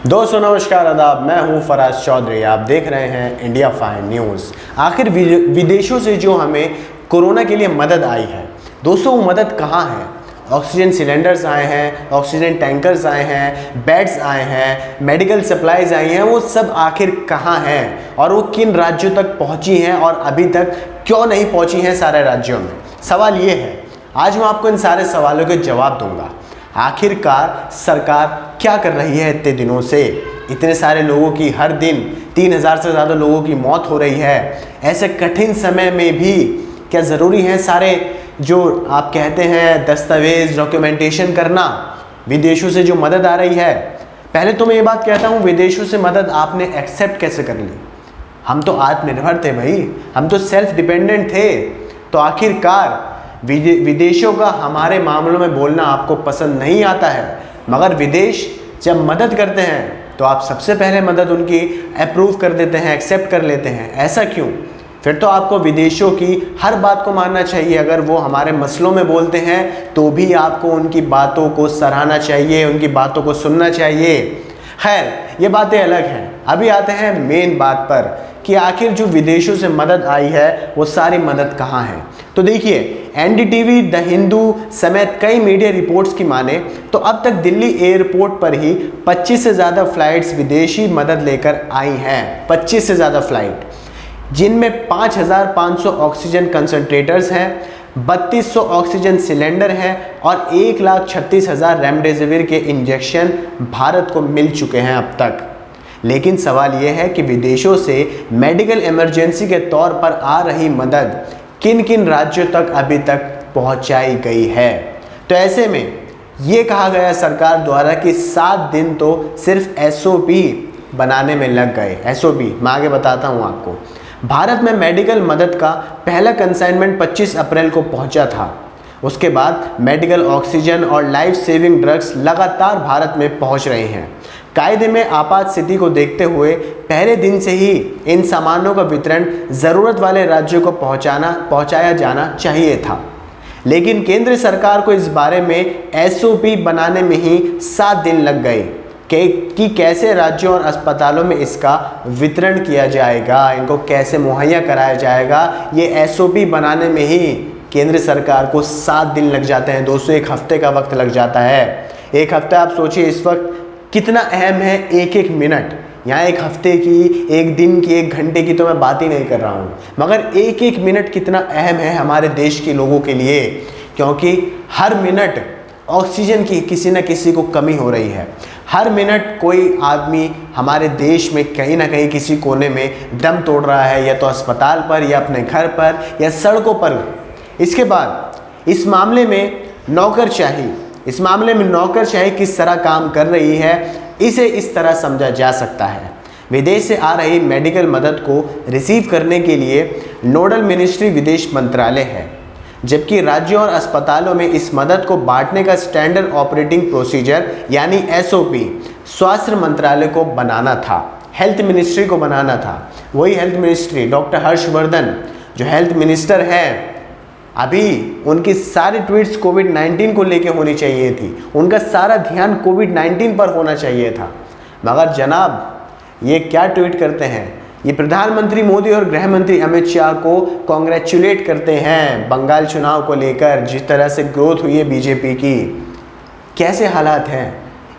दोस्तों नमस्कार आदाब, मैं हूं फराज चौधरी। आप देख रहे हैं इंडिया फाइन न्यूज़। आखिर विदेशों से जो हमें कोरोना के लिए मदद आई है, दोस्तों वो मदद कहां है? ऑक्सीजन सिलेंडर्स आए हैं, ऑक्सीजन टैंकर्स आए हैं, बेड्स आए हैं, मेडिकल सप्लाईज आई हैं, वो सब आखिर कहां हैं और वो किन राज्यों तक पहुंची हैं और अभी तक क्यों नहीं पहुंची हैं सारे राज्यों में? सवाल ये है, आज मैं आपको इन सारे सवालों के जवाब दूंगा। आखिरकार सरकार क्या कर रही है? इतने दिनों से इतने सारे लोगों की हर दिन 3000 से ज़्यादा लोगों की मौत हो रही है। ऐसे कठिन समय में भी क्या ज़रूरी है सारे जो आप कहते हैं दस्तावेज डॉक्यूमेंटेशन करना? विदेशों से जो मदद आ रही है, पहले तो मैं ये बात कहता हूँ, विदेशों से मदद आपने एक्सेप्ट कैसे कर ली? हम तो आत्मनिर्भर थे भाई, हम तो सेल्फ डिपेंडेंट थे। तो आखिरकार विदेशों का हमारे मामलों में बोलना आपको पसंद नहीं आता है, मगर विदेश जब मदद करते हैं तो आप सबसे पहले मदद उनकी अप्रूव कर देते हैं, एक्सेप्ट कर लेते हैं। ऐसा क्यों? फिर तो आपको विदेशों की हर बात को मानना चाहिए। अगर वो हमारे मसलों में बोलते हैं तो भी आपको उनकी बातों को सराहना चाहिए, उनकी बातों को सुनना चाहिए। खैर, ये बातें अलग हैं। अभी आते हैं मेन बात पर कि आखिर जो विदेशों से मदद आई है वो सारी मदद कहाँ है। तो देखिए, एनडीटीवी, द हिंदू समेत कई मीडिया रिपोर्ट्स की माने तो अब तक दिल्ली एयरपोर्ट पर ही 25 से ज़्यादा फ्लाइट्स विदेशी मदद लेकर आई हैं। 25 से ज़्यादा फ्लाइट, जिनमें 5500 ऑक्सीजन कंसंट्रेटर्स हैं, 3200 ऑक्सीजन सिलेंडर हैं और 1,36,000 रेमडेसिविर के इंजेक्शन भारत को मिल चुके हैं अब तक। लेकिन सवाल यह है कि विदेशों से मेडिकल इमरजेंसी के तौर पर आ रही मदद किन किन राज्यों तक अभी तक पहुंचाई गई है। तो ऐसे में ये कहा गया सरकार द्वारा कि 7 दिन तो सिर्फ एसओपी बनाने में लग गए। एसओपी मैं आगे बताता हूं आपको। भारत में मेडिकल मदद का पहला कंसाइनमेंट 25 अप्रैल को पहुंचा था। उसके बाद मेडिकल ऑक्सीजन और लाइफ सेविंग ड्रग्स लगातार भारत में पहुंच रहे हैं। कायदे में आपात स्थिति को देखते हुए पहले दिन से ही इन सामानों का वितरण ज़रूरत वाले राज्यों को पहुंचाया जाना चाहिए था। लेकिन केंद्र सरकार को इस बारे में एसओपी बनाने में ही 7 दिन लग गए कि कैसे राज्यों और अस्पतालों में इसका वितरण किया जाएगा, इनको कैसे मुहैया कराया जाएगा। ये एसओपी बनाने में ही केंद्र सरकार को 7 दिन लग जाते हैं। दोस्तों, 1 हफ्ते का वक्त लग जाता है। 1 हफ्ता आप सोचिए इस वक्त कितना अहम है। एक मिनट, यहाँ 1 हफ्ते की, 1 दिन की, 1 घंटे की तो मैं बात ही नहीं कर रहा हूँ, मगर एक मिनट कितना अहम है हमारे देश के लोगों के लिए, क्योंकि हर मिनट ऑक्सीजन की किसी न किसी को कमी हो रही है। हर मिनट कोई आदमी हमारे देश में कहीं ना कहीं किसी कोने में दम तोड़ रहा है, या तो अस्पताल पर, या अपने घर पर, या सड़कों पर। इसके बाद इस मामले में नौकरशाही किस तरह काम कर रही है, इसे इस तरह समझा जा सकता है। विदेश से आ रही मेडिकल मदद को रिसीव करने के लिए नोडल मिनिस्ट्री विदेश मंत्रालय है, जबकि राज्यों और अस्पतालों में इस मदद को बांटने का स्टैंडर्ड ऑपरेटिंग प्रोसीजर यानी एसओपी स्वास्थ्य मंत्रालय को बनाना था, हेल्थ मिनिस्ट्री को बनाना था। वही हेल्थ मिनिस्ट्री, डॉक्टर हर्षवर्धन जो हेल्थ मिनिस्टर हैं, अभी उनकी सारी ट्वीट्स कोविड-19 को लेके होनी चाहिए थी, उनका सारा ध्यान कोविड-19 पर होना चाहिए था। मगर जनाब ये क्या ट्वीट करते हैं? ये प्रधानमंत्री मोदी और गृह मंत्री अमित शाह को कॉन्ग्रेचुलेट करते हैं बंगाल चुनाव को लेकर, जिस तरह से ग्रोथ हुई है बीजेपी की। कैसे हालात हैं?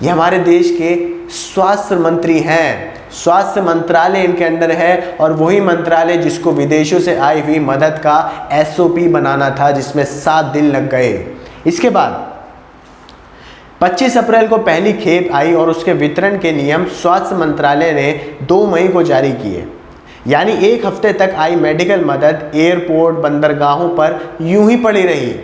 ये हमारे देश के स्वास्थ्य मंत्री हैं, स्वास्थ्य मंत्रालय इनके अंडर है, और वही मंत्रालय जिसको विदेशों से आई हुई मदद का एसओपी बनाना था, जिसमें 7 दिन लग गए। इसके बाद 25 अप्रैल को पहली खेप आई और उसके वितरण के नियम स्वास्थ्य मंत्रालय ने 2 मई को जारी किए। यानी 1 हफ्ते तक आई मेडिकल मदद एयरपोर्ट, बंदरगाहों पर यूं ही पड़ी रही।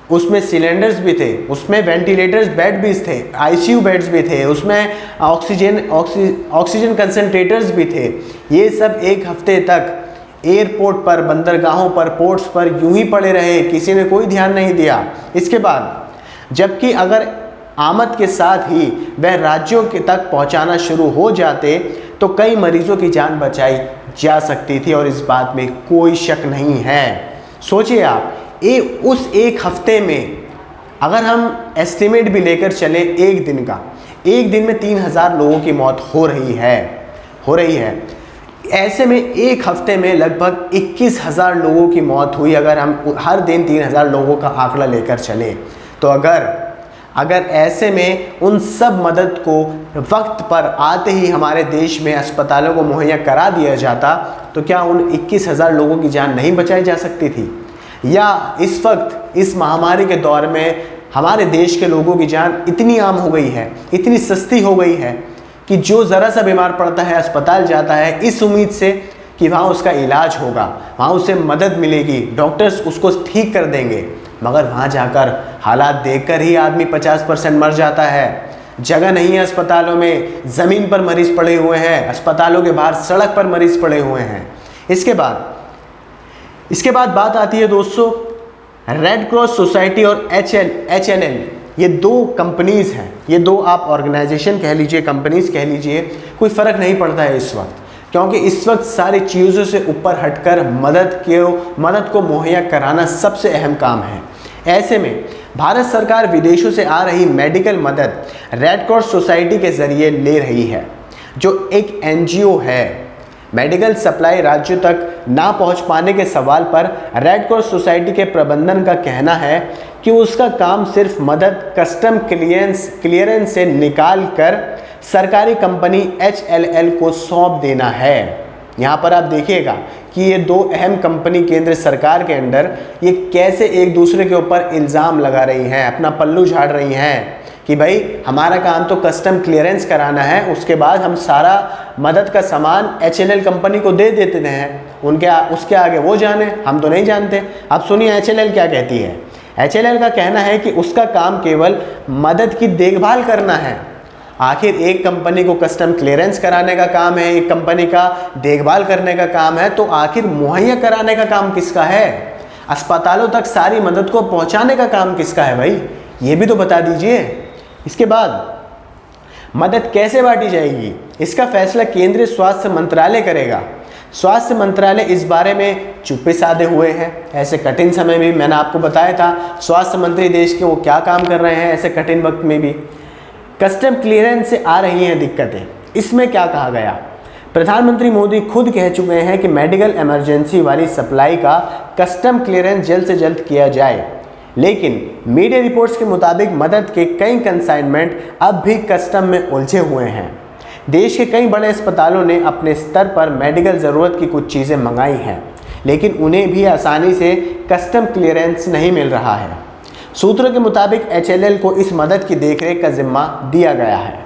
उसमें सिलेंडर्स भी थे, उसमें वेंटिलेटर्स बेड भी थे, आईसीयू बेड्स भी थे, उसमें ऑक्सीजन कंसंट्रेटर्स भी थे। ये सब 1 हफ्ते तक एयरपोर्ट पर, बंदरगाहों पर, पोर्ट्स पर यूं ही पड़े रहे, किसी ने कोई ध्यान नहीं दिया। इसके बाद जबकि अगर आमद के साथ ही वह राज्यों के तक पहुंचाना शुरू हो जाते तो कई मरीजों की जान बचाई जा सकती थी, और इस बात में कोई शक नहीं है। सोचिए आप, उस 1 हफ्ते में अगर हम एस्टिमेट भी लेकर चले 1 दिन का, एक दिन में 3000 लोगों की मौत हो रही है। ऐसे में एक हफ्ते में लगभग 21,000 लोगों की मौत हुई। अगर हम हर दिन 3000 लोगों का आंकड़ा लेकर चलें तो अगर ऐसे में उन सब मदद को वक्त पर आते ही हमारे देश में अस्पतालों को मुहैया करा दिया जाता तो क्या उन 21,000 लोगों की जान नहीं बचाई जा सकती थी? या इस वक्त इस महामारी के दौर में हमारे देश के लोगों की जान इतनी आम हो गई है, इतनी सस्ती हो गई है कि जो ज़रा सा बीमार पड़ता है अस्पताल जाता है इस उम्मीद से कि वहाँ उसका इलाज होगा, वहाँ उसे मदद मिलेगी, डॉक्टर्स उसको ठीक कर देंगे, मगर वहाँ जाकर हालात देखकर ही आदमी 50% मर जाता है। जगह नहीं है अस्पतालों में, ज़मीन पर मरीज़ पड़े हुए हैं, अस्पतालों के बाहर सड़क पर मरीज़ पड़े हुए हैं। इसके बाद बात आती है दोस्तों, रेड क्रॉस सोसाइटी और HNL, ये दो कंपनीज़ हैं, ये दो आप ऑर्गेनाइजेशन कह लीजिए, कंपनीज़ कह लीजिए, कोई फ़र्क नहीं पड़ता है इस वक्त, क्योंकि इस वक्त सारी चीज़ों से ऊपर हटकर मदद को मुहैया कराना सबसे अहम काम है। ऐसे में भारत सरकार विदेशों से आ रही मेडिकल मदद रेड क्रॉस सोसाइटी के ज़रिए ले रही है, जो एक NGO है। मेडिकल सप्लाई राज्यों तक ना पहुंच पाने के सवाल पर रेड क्रॉस सोसाइटी के प्रबंधन का कहना है कि उसका काम सिर्फ मदद कस्टम क्लियरेंस से निकाल कर सरकारी कंपनी HLL को सौंप देना है। यहाँ पर आप देखिएगा कि ये दो अहम कंपनी केंद्र सरकार के अंदर ये कैसे एक दूसरे के ऊपर इल्ज़ाम लगा रही हैं, अपना पल्लू झाड़ रही हैं कि भाई हमारा काम तो कस्टम क्लियरेंस कराना है, उसके बाद हम सारा मदद का सामान HLL कंपनी को दे देते हैं, उसके आगे वो जाने, हम तो नहीं जानते। अब सुनिए HLL क्या कहती है। HLL का कहना है कि उसका काम केवल मदद की देखभाल करना है। आखिर एक कंपनी को कस्टम क्लियरेंस कराने का काम है, एक कंपनी का देखभाल करने का काम है, तो आखिर मुहैया कराने का काम किसका है? अस्पतालों तक सारी मदद को पहुंचाने का काम किसका है भाई? ये भी तो बता दीजिए। इसके बाद मदद कैसे बांटी जाएगी, इसका फैसला केंद्रीय स्वास्थ्य मंत्रालय करेगा। स्वास्थ्य मंत्रालय इस बारे में चुप्पी साधे हुए हैं। ऐसे कठिन समय में मैंने आपको बताया था स्वास्थ्य मंत्री देश के वो क्या काम कर रहे हैं ऐसे कठिन वक्त में भी। कस्टम क्लियरेंस से आ रही हैं दिक्कतें, इसमें क्या कहा गया? प्रधानमंत्री मोदी खुद कह चुके हैं कि मेडिकल इमरजेंसी वाली सप्लाई का कस्टम क्लियरेंस जल्द से जल्द किया जाए, लेकिन मीडिया रिपोर्ट्स के मुताबिक मदद के कई कंसाइनमेंट अब भी कस्टम में उलझे हुए हैं। देश के कई बड़े अस्पतालों ने अपने स्तर पर मेडिकल ज़रूरत की कुछ चीज़ें मंगाई हैं, लेकिन उन्हें भी आसानी से कस्टम क्लियरेंस नहीं मिल रहा है। सूत्रों के मुताबिक HLL को इस मदद की देखरेख का जिम्मा दिया गया है।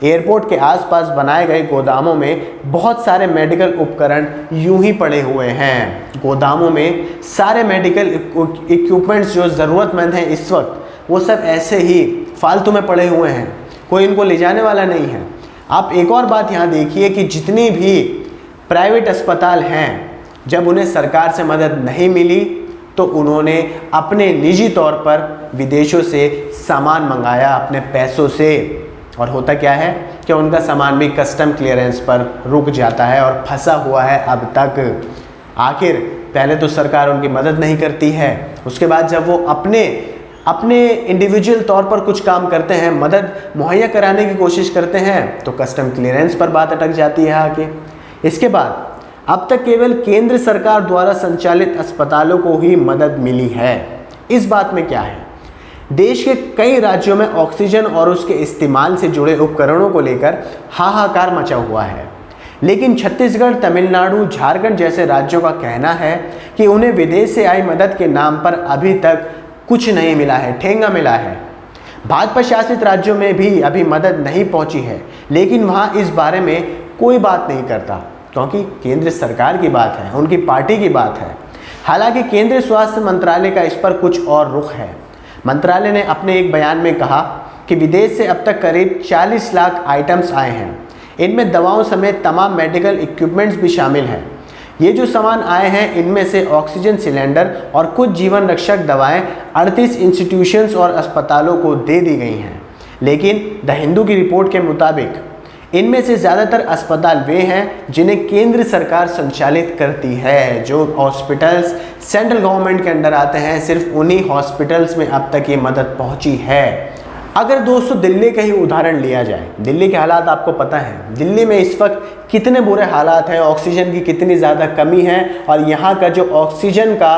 एयरपोर्ट के आसपास बनाए गए गोदामों में बहुत सारे मेडिकल उपकरण यूं ही पड़े हुए हैं। गोदामों में सारे मेडिकल इक्विपमेंट्स जो ज़रूरतमंद हैं इस वक्त, वो सब ऐसे ही फालतू में पड़े हुए हैं, कोई इनको ले जाने वाला नहीं है। आप एक और बात यहाँ देखिए कि जितनी भी प्राइवेट अस्पताल हैं, जब उन्हें सरकार से मदद नहीं मिली तो उन्होंने अपने निजी तौर पर विदेशों से सामान मंगाया अपने पैसों से, और होता क्या है कि उनका सामान भी कस्टम क्लियरेंस पर रुक जाता है और फंसा हुआ है अब तक। आखिर पहले तो सरकार उनकी मदद नहीं करती है, उसके बाद जब वो अपने इंडिविजुअल तौर पर कुछ काम करते हैं, मदद मुहैया कराने की कोशिश करते हैं, तो कस्टम क्लियरेंस पर बात अटक जाती है आके। इसके बाद अब तक केवल केंद्र सरकार द्वारा संचालित अस्पतालों को ही मदद मिली है। इस बात में क्या है, देश के कई राज्यों में ऑक्सीजन और उसके इस्तेमाल से जुड़े उपकरणों को लेकर हाहाकार मचा हुआ है, लेकिन छत्तीसगढ़, तमिलनाडु, झारखंड जैसे राज्यों का कहना है कि उन्हें विदेश से आई मदद के नाम पर अभी तक कुछ नहीं मिला है, ठेंगा मिला है। भाजपा शासित राज्यों में भी अभी मदद नहीं पहुंची है, लेकिन वहां इस बारे में कोई बात नहीं करता, क्योंकि केंद्र सरकार की बात है, उनकी पार्टी की बात है। हालांकि केंद्रीय स्वास्थ्य मंत्रालय का इस पर कुछ और रुख है। मंत्रालय ने अपने एक बयान में कहा कि विदेश से अब तक करीब 40 लाख आइटम्स आए हैं, इनमें दवाओं समेत तमाम मेडिकल इक्विपमेंट्स भी शामिल हैं। ये जो सामान आए हैं इनमें से ऑक्सीजन सिलेंडर और कुछ जीवन रक्षक दवाएं 38 इंस्टीट्यूशंस और अस्पतालों को दे दी गई हैं, लेकिन द हिंदू की रिपोर्ट के मुताबिक इनमें से ज़्यादातर अस्पताल वे हैं जिन्हें केंद्र सरकार संचालित करती है। जो हॉस्पिटल्स सेंट्रल गवर्नमेंट के अंडर आते हैं, सिर्फ उन्हीं हॉस्पिटल्स में अब तक ये मदद पहुंची है। अगर दोस्तों दिल्ली का ही उदाहरण लिया जाए, दिल्ली के हालात आपको पता है, दिल्ली में इस वक्त कितने बुरे हालात हैं, ऑक्सीजन की कितनी ज़्यादा कमी है, और यहाँ का जो ऑक्सीजन का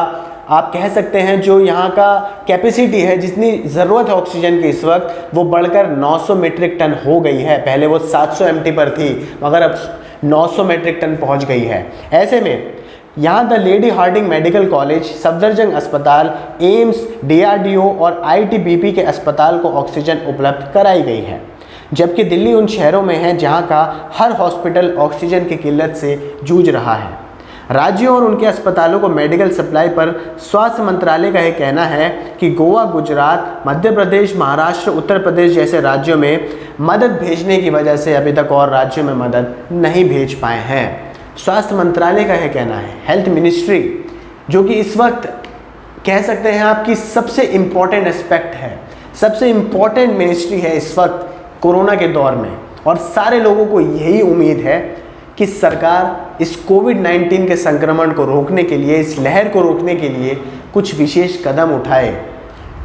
आप कह सकते हैं जो यहाँ का कैपेसिटी है, जितनी ज़रूरत है ऑक्सीजन की इस वक्त, वो बढ़कर 900 मीट्रिक टन हो गई है। पहले वो 700 MT पर थी, मगर अब 900 मीट्रिक टन पहुँच गई है। ऐसे में यहाँ the lady Hardinge medical college, Safdarjung अस्पताल, एम्स, DRDO और ITBP के अस्पताल को ऑक्सीजन उपलब्ध कराई गई है, जबकि दिल्ली उन शहरों में है जहाँ का हर हॉस्पिटल ऑक्सीजन की किल्लत से जूझ रहा है। राज्यों और उनके अस्पतालों को मेडिकल सप्लाई पर स्वास्थ्य मंत्रालय का यह कहना है कि गोवा, गुजरात, मध्य प्रदेश, महाराष्ट्र, उत्तर प्रदेश जैसे राज्यों में मदद भेजने की वजह से अभी तक और राज्यों में मदद नहीं भेज पाए हैं। स्वास्थ्य मंत्रालय का यह कहना है। हेल्थ मिनिस्ट्री, जो कि इस वक्त कह सकते हैं आपकी सबसे इम्पॉर्टेंट एस्पेक्ट है, सबसे इम्पॉर्टेंट मिनिस्ट्री है इस वक्त कोरोना के दौर में, और सारे लोगों को यही उम्मीद है कि सरकार इस कोविड-19 के संक्रमण को रोकने के लिए, इस लहर को रोकने के लिए कुछ विशेष कदम उठाए।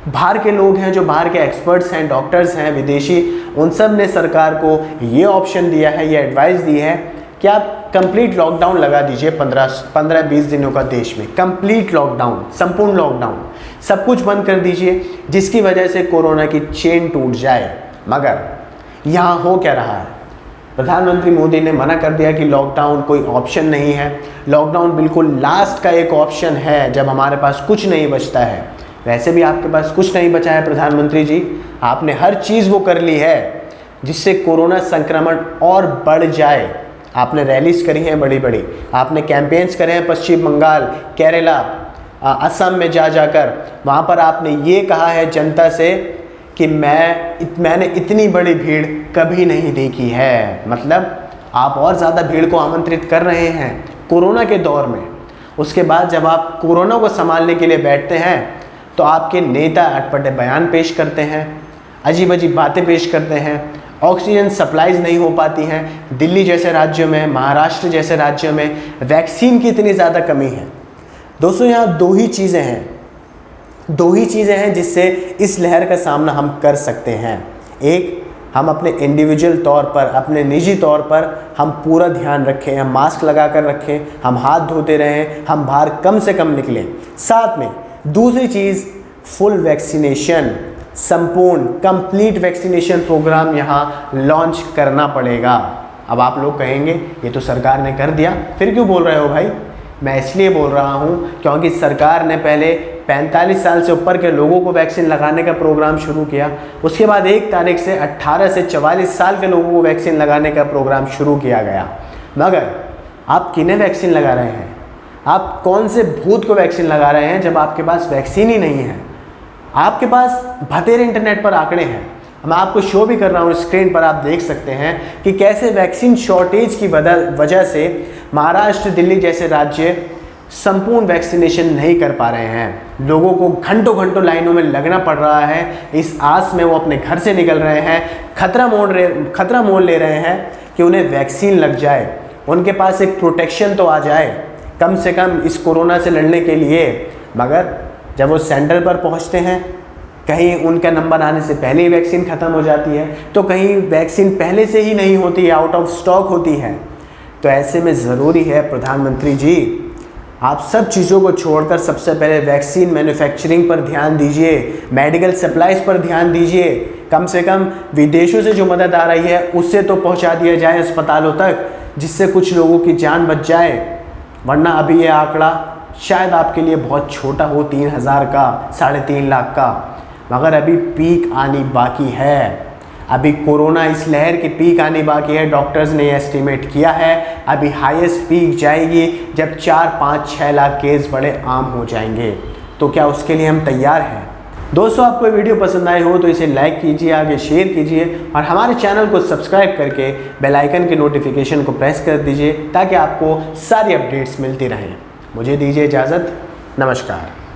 बाहर के लोग हैं, जो बाहर के एक्सपर्ट्स हैं, डॉक्टर्स हैं, विदेशी, उन सब ने सरकार को ये ऑप्शन दिया है, ये एडवाइस दी है कि आप कंप्लीट लॉकडाउन लगा दीजिए 15-20 दिनों का देश में, कंप्लीट लॉकडाउन, संपूर्ण लॉकडाउन, सब कुछ बंद कर दीजिए, जिसकी वजह से कोरोना की चेन टूट जाए। मगर यहाँ हो क्या रहा है? प्रधानमंत्री मोदी ने मना कर दिया कि लॉकडाउन कोई ऑप्शन नहीं है, लॉकडाउन बिल्कुल लास्ट का एक ऑप्शन है जब हमारे पास कुछ नहीं बचता है। वैसे भी आपके पास कुछ नहीं बचा है प्रधानमंत्री जी, आपने हर चीज़ वो कर ली है जिससे कोरोना संक्रमण और बढ़ जाए। आपने रैलीज करी हैं बड़ी बड़ी, आपने कैंपेन्स करे हैं पश्चिम बंगाल, केरला, असम में जाकर, वहाँ पर आपने ये कहा है जनता से कि मैंने इतनी बड़ी भीड़ कभी नहीं देखी है। मतलब आप और ज़्यादा भीड़ को आमंत्रित कर रहे हैं कोरोना के दौर में। उसके बाद जब आप कोरोना को संभालने के लिए बैठते हैं तो आपके नेता अटपटे बयान पेश करते हैं, अजीब अजीब बातें पेश करते हैं, ऑक्सीजन सप्लाईज नहीं हो पाती हैं। दिल्ली जैसे राज्यों में, महाराष्ट्र जैसे राज्यों में वैक्सीन की इतनी ज़्यादा कमी है। दोस्तों यहाँ दो ही चीज़ें हैं जिससे इस लहर का सामना हम कर सकते हैं। एक, हम अपने इंडिविजुअल तौर पर, अपने निजी तौर पर हम पूरा ध्यान रखें, हम मास्क लगा कर रखें, हम हाथ धोते रहें, हम बाहर कम से कम निकलें। साथ में दूसरी चीज़, फुल वैक्सीनेशन, संपूर्ण कंप्लीट वैक्सीनेशन प्रोग्राम यहाँ लॉन्च करना पड़ेगा। अब आप लोग कहेंगे ये तो सरकार ने कर दिया, फिर क्यों बोल रहे हो भाई? मैं इसलिए बोल रहा हूँ क्योंकि सरकार ने पहले 45 साल से ऊपर के लोगों को वैक्सीन लगाने का प्रोग्राम शुरू किया, उसके बाद 1 तारीख से 18 से 44 साल के लोगों को वैक्सीन लगाने का प्रोग्राम शुरू किया गया। मगर आप किन्हें वैक्सीन लगा रहे हैं? आप कौन से भूत को वैक्सीन लगा रहे हैं जब आपके पास वैक्सीन ही नहीं है? आपके पास भतेरे इंटरनेट पर आंकड़े हैं, मैं आपको शो भी कर रहा हूँ स्क्रीन पर, आप देख सकते हैं कि कैसे वैक्सीन शॉर्टेज की वजह से महाराष्ट्र, दिल्ली जैसे राज्य संपूर्ण वैक्सीनेशन नहीं कर पा रहे हैं। लोगों को घंटों घंटों लाइनों में लगना पड़ रहा है, इस आस में वो अपने घर से निकल रहे हैं, खतरा मोल ले रहे हैं कि उन्हें वैक्सीन लग जाए, उनके पास एक प्रोटेक्शन तो आ जाए कम से कम इस कोरोना से लड़ने के लिए। मगर जब वो सेंटर पर पहुंचते हैं, कहीं उनका नंबर आने से पहले ही वैक्सीन ख़त्म हो जाती है, तो कहीं वैक्सीन पहले से ही नहीं होती है, आउट ऑफ स्टॉक होती है। तो ऐसे में ज़रूरी है प्रधानमंत्री जी, आप सब चीज़ों को छोड़कर सबसे पहले वैक्सीन मैन्युफैक्चरिंग पर ध्यान दीजिए, मेडिकल सप्लाईज पर ध्यान दीजिए। कम से कम विदेशों से जो मदद आ रही है उससे तो पहुंचा दिया जाए अस्पतालों तक, जिससे कुछ लोगों की जान बच जाए। वरना अभी ये आंकड़ा शायद आपके लिए बहुत छोटा हो, 3000 का, 3.5 लाख का, मगर अभी पीक आनी बाकी है। अभी कोरोना इस लहर की पीक आनी बाकी है। डॉक्टर्स ने एस्टिमेट किया है अभी हाईएस्ट पीक जाएगी जब 4, 5, 6 लाख केस बड़े आम हो जाएंगे। तो क्या उसके लिए हम तैयार हैं? दोस्तों, आपको वीडियो पसंद आए हो तो इसे लाइक कीजिए, आगे शेयर कीजिए और हमारे चैनल को सब्सक्राइब करके बेल आइकन के नोटिफिकेशन को प्रेस कर दीजिए ताकि आपको सारी अपडेट्स मिलती रहें। मुझे दीजिए इजाज़त, नमस्कार।